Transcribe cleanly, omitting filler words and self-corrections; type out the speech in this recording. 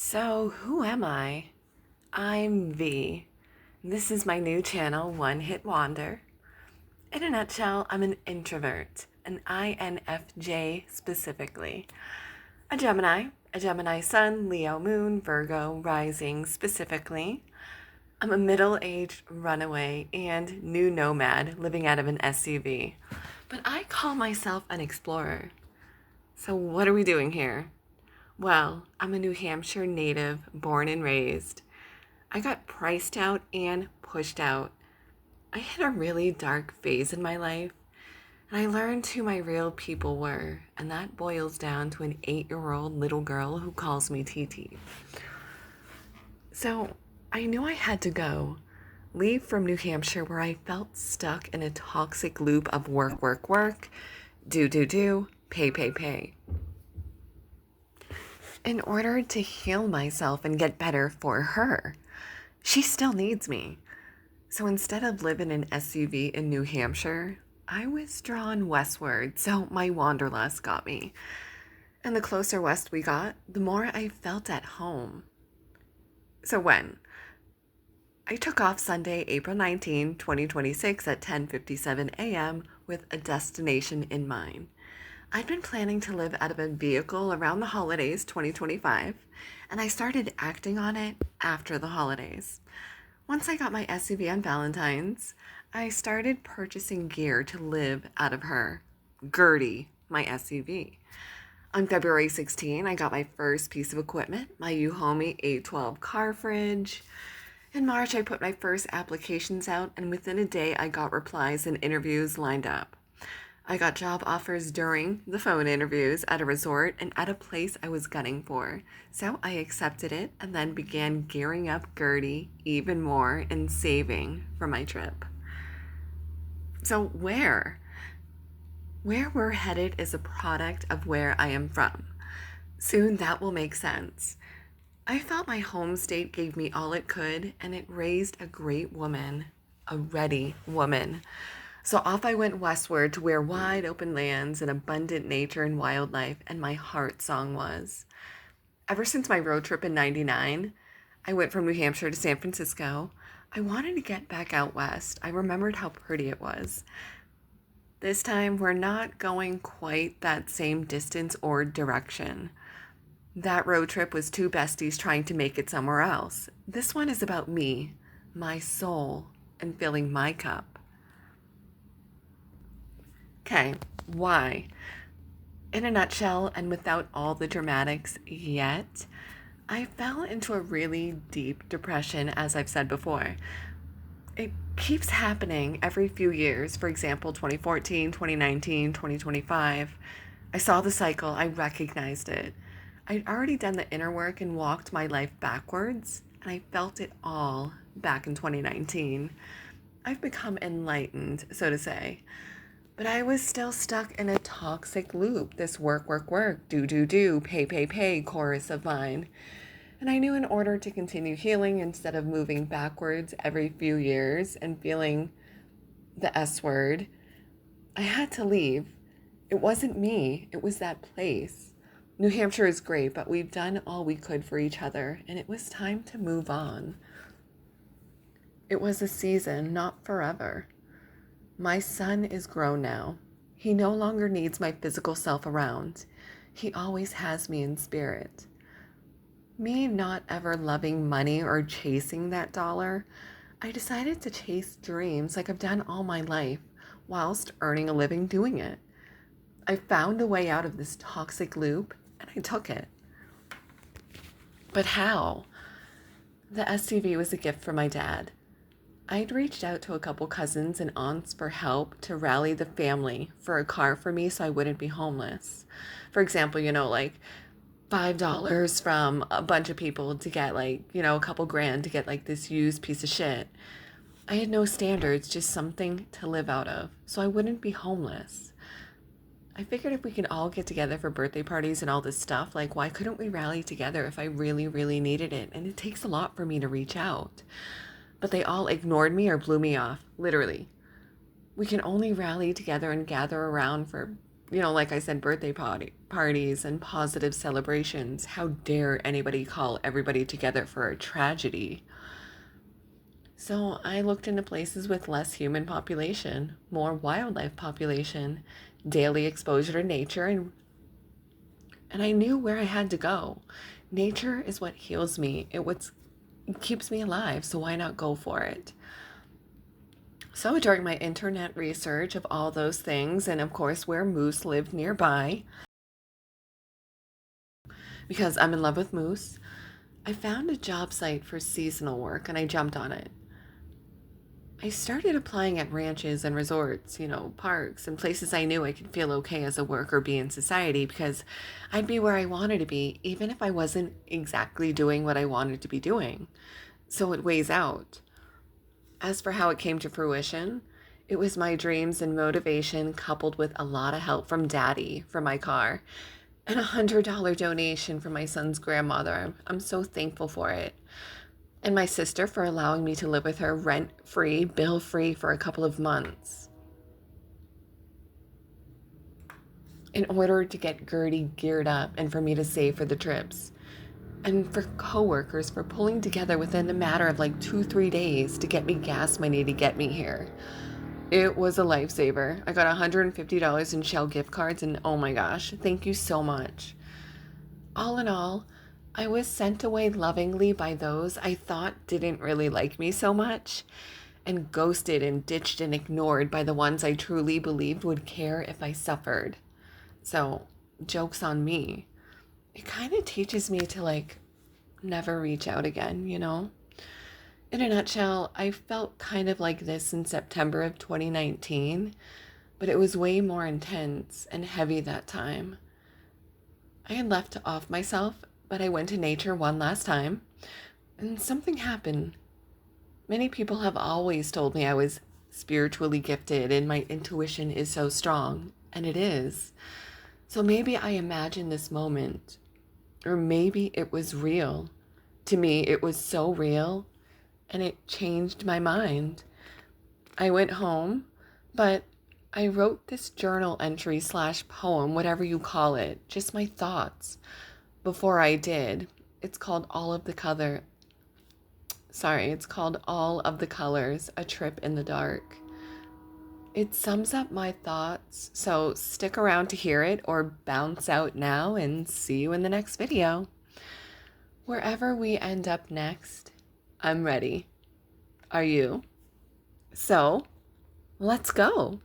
So, who am I? I'm V. This is my new channel, One Hit Wonder. In a nutshell, I'm an introvert, an INFJ specifically. A Gemini Sun, Leo Moon, Virgo Rising specifically. I'm a middle-aged runaway and new nomad living out of an SUV. But I call myself an explorer. So, what are we doing here? Well, I'm a New Hampshire native, born and raised. I got priced out and pushed out. I hit a really dark phase in my life, and I learned who my real people were, and that boils down to an 8-year-old little girl who calls me TT. So I knew I had to go, leave from New Hampshire where I felt stuck in a toxic loop of work, work, work, do, pay. In order to heal myself and get better for her. She still needs me. So instead of living in an SUV in New Hampshire, I was drawn westward, so my wanderlust got me. And the closer west we got, the more I felt at home. So when? I took off Sunday, April 19, 2026 at 10:57 a.m. with a destination in mind. I'd been planning to live out of a vehicle around the holidays 2025, and I started acting on it after the holidays. Once I got my SUV on Valentine's, I started purchasing gear to live out of her. Gertie, my SUV. On February 16, I got my first piece of equipment, my U-Homey 812 car fridge. In March, I put my first applications out, and within a day, I got replies and interviews lined up. I got job offers during the phone interviews at a resort and at a place I was gunning for. So I accepted it and then began gearing up Gertie even more and saving for my trip. So where? Where we're headed is a product of where I am from. Soon that will make sense. I felt my home state gave me all it could, and it raised a great woman, a ready woman. So off I went westward to where wide open lands and abundant nature and wildlife, and my heart song was. Ever since my road trip in '99, I went from New Hampshire to San Francisco. I wanted to get back out west. I remembered how pretty it was. This time, we're not going quite that same distance or direction. That road trip was two besties trying to make it somewhere else. This one is about me, my soul, and filling my cup. Okay, why? In a nutshell, and without all the dramatics yet, I fell into a really deep depression, as I've said before. It keeps happening every few years. For example, 2014, 2019, 2025. I saw the cycle, I recognized it. I'd already done the inner work and walked my life backwards, and I felt it all back in 2019. I've become enlightened, so to say. But I was still stuck in a toxic loop, this work, do, pay, chorus of mine. And I knew in order to continue healing instead of moving backwards every few years and feeling the S word, I had to leave. It wasn't me, it was that place. New Hampshire is great, but we've done all we could for each other, and it was time to move on. It was a season, not forever. My son is grown now. He no longer needs my physical self around. He always has me in spirit. Me not ever loving money or chasing that dollar, I decided to chase dreams like I've done all my life, whilst earning a living doing it. I found a way out of this toxic loop, and I took it. But how? The SUV was a gift from my dad. I'd reached out to a couple cousins and aunts for help to rally the family for a car for me so I wouldn't be homeless. For example, like $5 from a bunch of people to get a couple grand to get this used piece of shit. I had no standards, just something to live out of so I wouldn't be homeless. I figured if we could all get together for birthday parties and all this stuff, why couldn't we rally together if I really, really needed it? And it takes a lot for me to reach out. But they all ignored me or blew me off, literally. We can only rally together and gather around for like I said, birthday parties and positive celebrations. How dare anybody call everybody together for a tragedy? So I looked into places with less human population, more wildlife population, daily exposure to nature, and I knew where I had to go. Nature is what heals me. It keeps me alive, so why not go for it? So during my internet research of all those things, and of course where moose lived nearby, because I'm in love with moose, I found a job site for seasonal work and I jumped on it. I started applying at ranches and resorts, parks and places I knew I could feel okay as a worker, be in society, because I'd be where I wanted to be, even if I wasn't exactly doing what I wanted to be doing. So it weighs out. As for how it came to fruition, it was my dreams and motivation coupled with a lot of help from Daddy for my car and $100 donation from my son's grandmother. I'm so thankful for it. And my sister for allowing me to live with her rent free, bill free for a couple of months in order to get Gertie geared up and for me to save for the trips. And for coworkers for pulling together within a matter of like 2, 3 days to get me gas money to get me here. It was a lifesaver. I got $150 in Shell gift cards, and oh my gosh, thank you so much. All in all, I was sent away lovingly by those I thought didn't really like me so much, and ghosted and ditched and ignored by the ones I truly believed would care if I suffered. So, joke's on me. It kind of teaches me to never reach out again. In a nutshell, I felt kind of like this in September of 2019, but it was way more intense and heavy that time. I had left off myself, but I went to nature one last time, and something happened. Many people have always told me I was spiritually gifted and my intuition is so strong, and it is. So maybe I imagined this moment, or maybe it was real. To me, it was so real, and it changed my mind. I went home, but I wrote this journal entry slash poem, whatever you call it, just my thoughts before I did. It's called All of the Color. Sorry, it's called All of the Colors, A Trip in the Dark. It sums up my thoughts, so stick around to hear it or bounce out now and see you in the next video. Wherever we end up next, I'm ready. Are you? So, let's go.